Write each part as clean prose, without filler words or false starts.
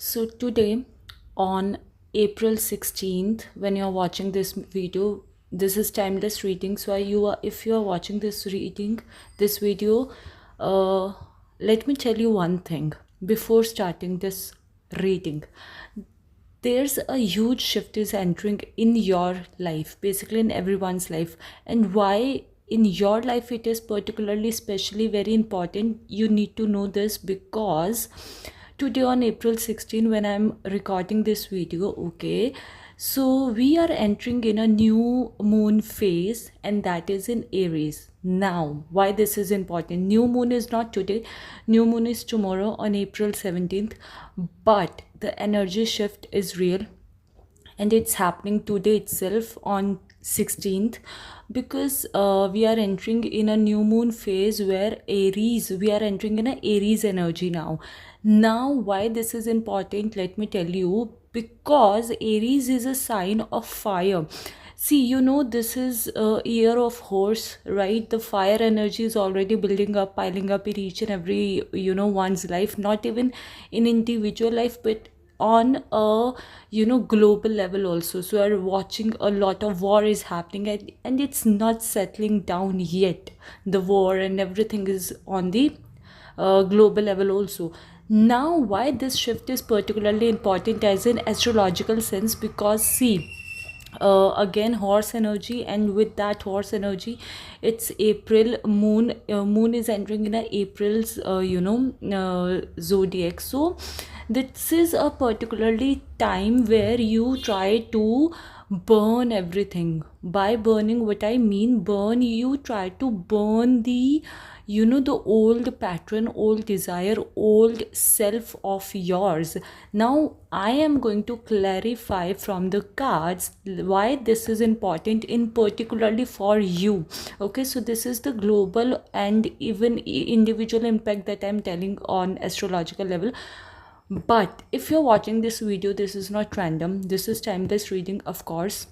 So today on April 16th, when you're watching this video, this is timeless reading. So if you are watching this video, uh, let me tell you one thing before starting this reading. There's a huge shift is entering in your life, basically in everyone's life. And why in your life it is particularly especially very important, you need to know this, because today on April 16 when I'm recording this video, okay, so we are entering in a new moon phase, and that is in Aries. Now, why this is important? New moon is not today, new moon is tomorrow on April 17th, but the energy shift is real, and it's happening today itself on 16th, because we are entering in a new moon phase where Aries, we are entering in a Aries energy now. Why this is important, let me tell you, because Aries is a sign of fire. See, this is a year of horse, right? The fire energy is already building up, piling up in each and every, one's life, not even in individual life, but on a global level also. So we're watching a lot of war is happening, and it's not settling down yet. The war and everything is on the global level also. Now, why this shift is particularly important as an astrological sense? Because see, again horse energy, and with that horse energy, it's April moon. Moon is entering in a April's zodiac. So this is a particularly time where you try to burn everything. By burning, what I mean, burn, you try to burn the old pattern, old desire, old self of yours. Now I am going to clarify from the cards why this is important, in particularly for you. Okay, so this is the global and even individual impact that I'm telling on astrological level. But if you're watching this video, this is not random, this is timeless reading, of course.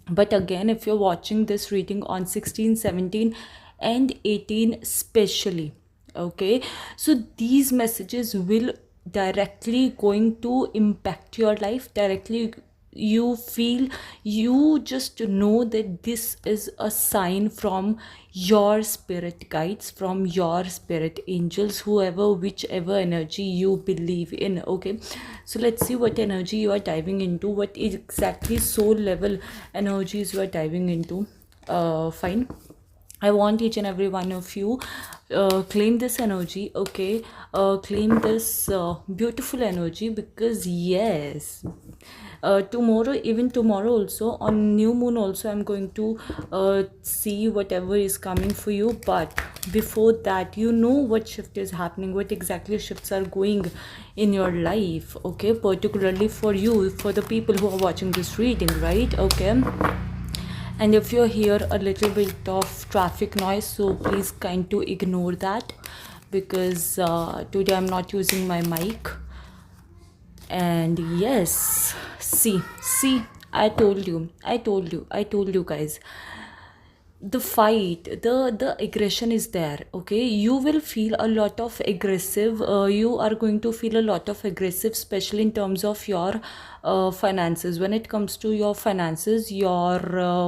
But again, if you're watching this reading on 16, 17 and 18 especially, okay, so these messages will directly going to impact your life directly. You feel, you just know that this is a sign from your spirit guides, from your spirit angels, whoever, whichever energy you believe in. Okay, so let's see what energy you are diving into, what exactly soul level energies you are diving into. Fine, I want each and every one of you claim this energy, okay? Claim this beautiful energy, because yes, tomorrow, even tomorrow also, on new moon also, I'm going to see whatever is coming for you. But before that, you know what shift is happening, what exactly shifts are going in your life, okay? Particularly for you, for the people who are watching this reading, right? Okay, and if you hear a little bit of traffic noise, so please kind to ignore that, because today I'm not using my mic. And yes, see, I told you guys, the fight, the aggression is there. Okay, you will feel a lot of aggressive, you are going to feel a lot of aggressive, especially in terms of your finances. When it comes to your finances, your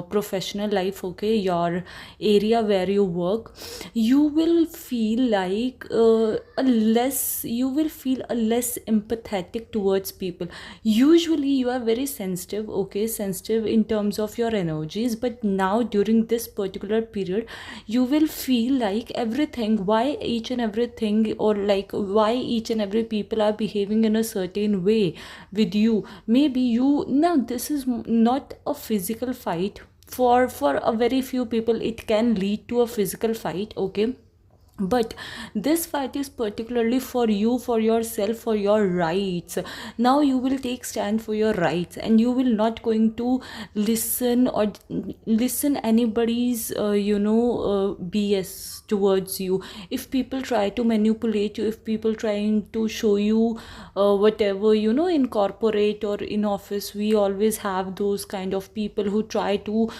professional life, okay, your area where you work, you will feel like you will feel a less empathetic towards people. Usually you are very sensitive, okay, sensitive in terms of your energies, but now during this particular period, you will feel like everything, why each and everything, or like why each and every people are behaving in a certain way with you. Maybe you, now this is not a physical fight. For a very few people it can lead to a physical fight, okay, but this fight is particularly for you, for yourself, for your rights. Now you will take stand for your rights, and you will not going to listen anybody's BS towards you. If people try to manipulate you, if people trying to show you whatever, in corporate or in office, we always have those kind of people who try to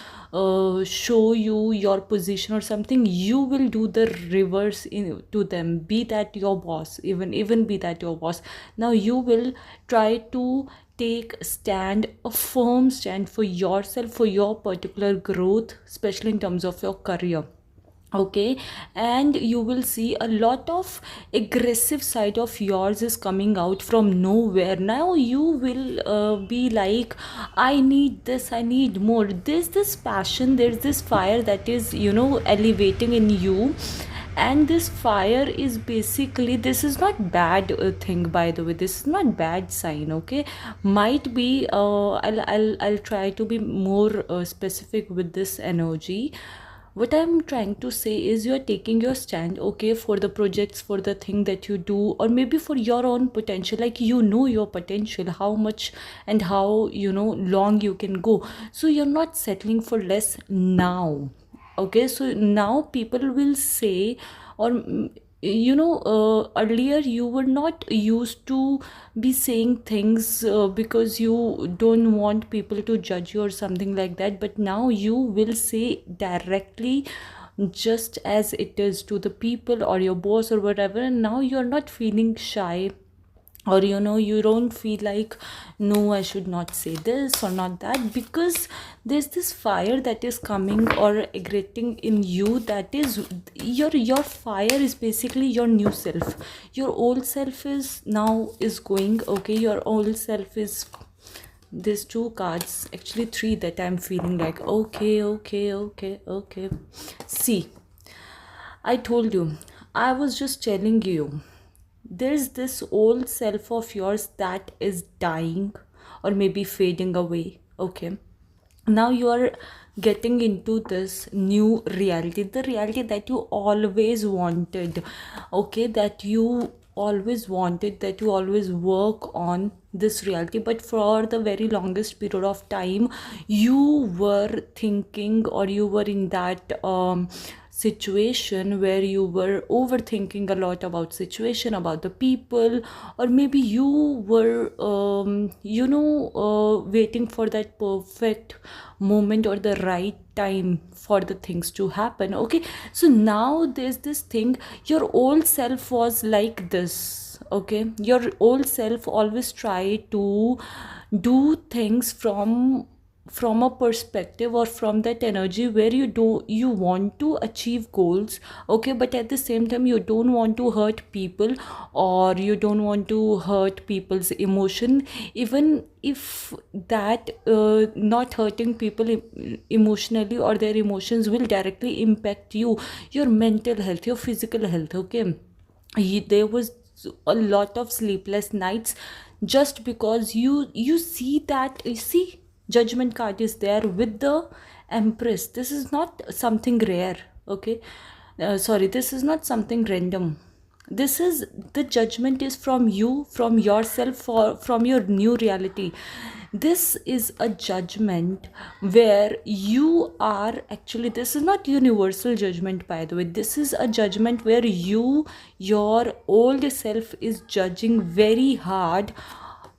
show you your position or something, you will do the reverse others in to them, be that your boss, even be that your boss. Now you will try to take stand, a firm stand for yourself, for your particular growth, especially in terms of your career. Okay, and you will see a lot of aggressive side of yours is coming out from nowhere. Now you will be like, I need this, I need more. There's this passion, there's this fire that is, elevating in you. And this fire is basically, this is not bad thing, by the way, this is not bad sign. Okay, might be I'll try to be more specific with this energy. What I'm trying to say is, you're taking your stand, okay, for the projects, for the thing that you do, or maybe for your own potential. Like, your potential, how much and how long you can go. So you're not settling for less now. Okay, so now people will say, or earlier you were not used to be saying things because you don't want people to judge you or something like that, but now you will say directly, just as it is, to the people or your boss or whatever. And now you're not feeling shy, or you don't feel like, no, I should not say this or not that, because there's this fire that is coming or igniting in you. That is your fire is basically your new self. Your old self is going, okay, your old self is, there's two cards, actually three, that I'm feeling like, okay, okay, okay, okay. See, I told you, I was just telling you, there's this old self of yours that is dying or maybe fading away. Okay, now you are getting into this new reality, the reality that you always wanted. Okay, that you always wanted, that you always work on this reality, but for the very longest period of time you were thinking, or you were in that situation where you were overthinking a lot about situation, about the people, or maybe you were waiting for that perfect moment or the right time for the things to happen. Okay, so now there's this thing, your old self was like this. Okay, your old self always tried to do things from a perspective, or from that energy where you want to achieve goals. Okay, but at the same time you don't want to hurt people, or you don't want to hurt people's emotion, even if that not hurting people emotionally, or their emotions will directly impact you, your mental health, your physical health. Okay, there was a lot of sleepless nights, just because you see that, you see, judgment card is there with the empress. This is not something rare. Okay, sorry, this is not something random. This is, the judgment is from you, from yourself, or from your new reality. This is a judgment where you are actually, this is not universal judgment, by the way. This is a judgment where your old self is judging very hard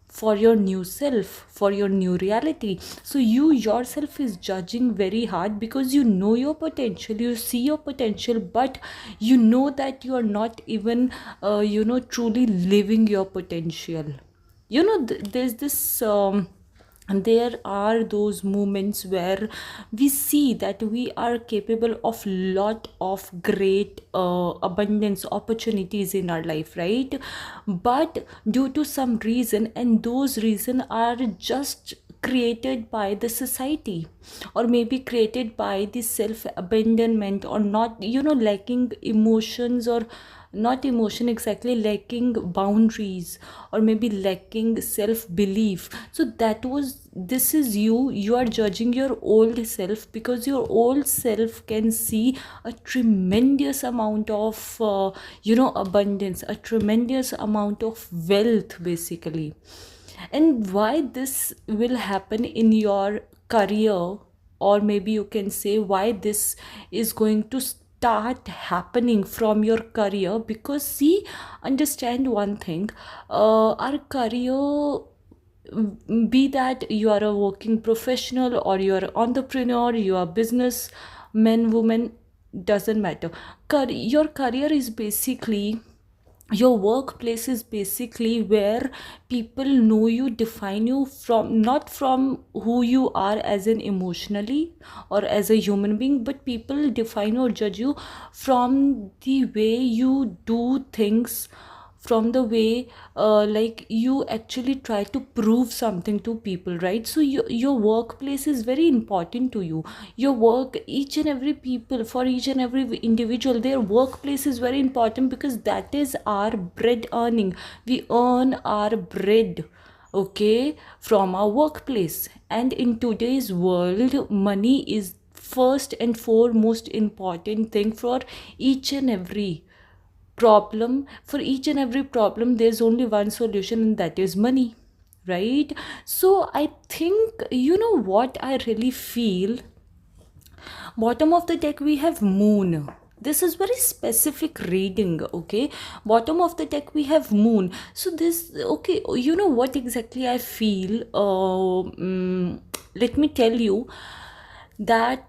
for your new self, for your new reality. So you yourself is judging very hard, because you know your potential, you see your potential, but you know that you are not even truly living your potential. There's this and there are those moments where we see that we are capable of lot of great abundance opportunities in our life, right? But due to some reason, and those reason are just created by the society, or maybe created by the self abandonment, or not, lacking emotions, or not emotion exactly, lacking boundaries, or maybe lacking self belief. So this is you are judging your old self, because your old self can see a tremendous amount of abundance, a tremendous amount of wealth, basically. And why this will happen in your career, or maybe you can say why this is going to start happening from your career, because see, understand one thing, our career, be that you are a working professional, or you are an entrepreneur, you are business man, woman, doesn't matter. Your career is basically, your workplace is basically where people know you, define you from, not from who you are as an emotionally or as a human being, but people define or judge you from the way you do things, from the way like you actually try to prove something to people, right? So your workplace is very important to you. Your work, each and every people, for each and every individual, their workplace is very important, because that is our bread earning. We earn our bread, okay, from our workplace. And in today's world, money is first and foremost important thing for each and every problem. For each and every problem, there's only one solution, and that is money, right? So I think, you know what I really feel, bottom of the deck we have moon. This is very specific reading, okay? Bottom of the deck we have moon. So this, okay, you know what exactly I feel, let me tell you that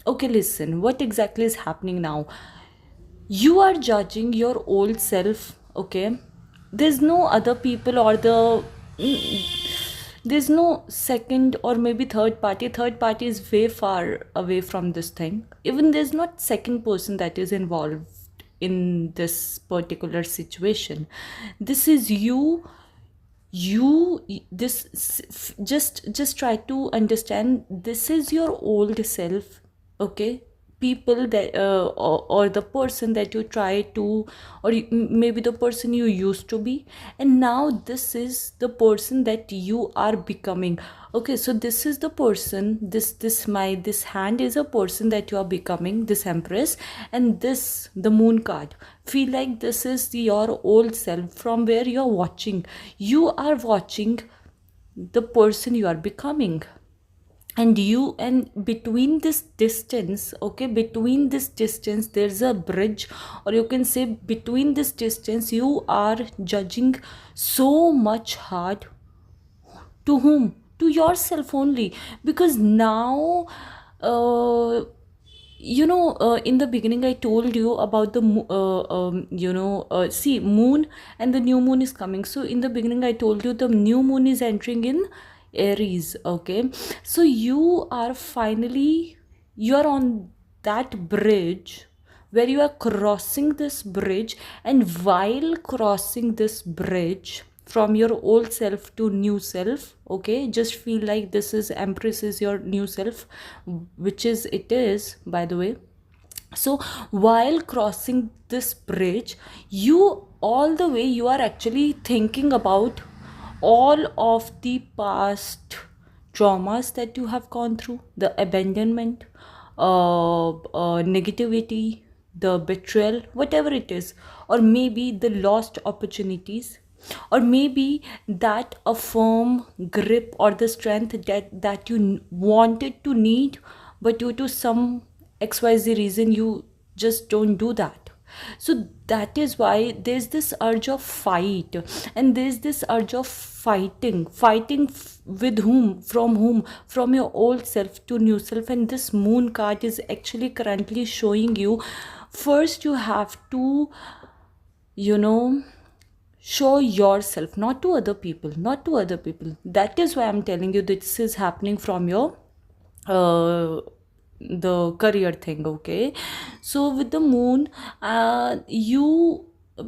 okay, listen, what exactly is happening now. You are judging your old self, okay? There's no other people, or there's no second or maybe third party is way far away from this thing. Even there's not second person that is involved in this particular situation. This is you just try to understand, this is your old self, okay? People that or the person that you try to, or maybe the person you used to be, and now this is the person that you are becoming. Okay, so this is the person, this hand is a person that you are becoming, this empress. And this, the moon card, feel like this is your old self, from where you are watching. You are watching the person you are becoming. And between this distance, okay, between this distance there's a bridge, or you can say between this distance you are judging so much hard. To whom? To yourself only. Because now, in the beginning I told you about the see, moon, and the new moon is coming. So in the beginning I told you the new moon is entering in Aries, okay? So you are finally, you are on that bridge where you are crossing this bridge. And while crossing this bridge from your old self to new self, okay, just feel like this is empress is your new self, which is, it is, by the way. So while crossing this bridge, you, all the way you are actually thinking about all of the past traumas that you have gone through, the abandonment, negativity, the betrayal, whatever it is, or maybe the lost opportunities, or maybe that a firm grip or the strength that you wanted to need, but due to some XYZ reason you just don't do that. So that is why there's this urge of fight, and there's this urge of with whom, from your old self to new self. And this moon card is actually currently showing you, first you have to, you know, show yourself, not to other people, that is why I'm telling you this is happening from your the career thing, okay? So with the moon,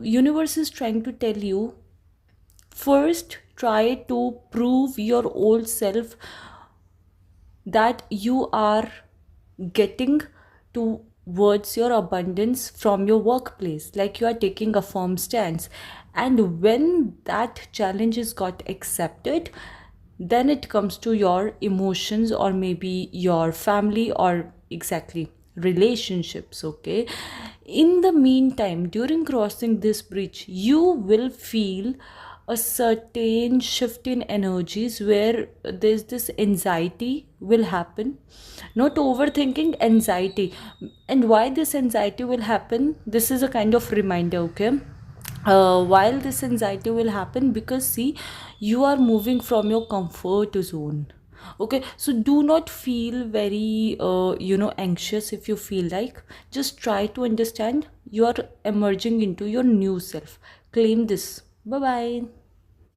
universe is trying to tell you, first try to prove your old self that you are getting towards your abundance from your workplace, like you are taking a firm stance. And when that challenge is got accepted, then it comes to your emotions, or maybe your family, or exactly relationships, okay? In the meantime, during crossing this bridge, you will feel a certain shift in energies, where there's this anxiety will happen, not overthinking, anxiety. And why this anxiety will happen, this is a kind of reminder, okay? While this anxiety will happen, because see, you are moving from your comfort zone. Okay, so do not feel very anxious. If you feel like, just try to understand you are emerging into your new self. Claim this. Bye bye.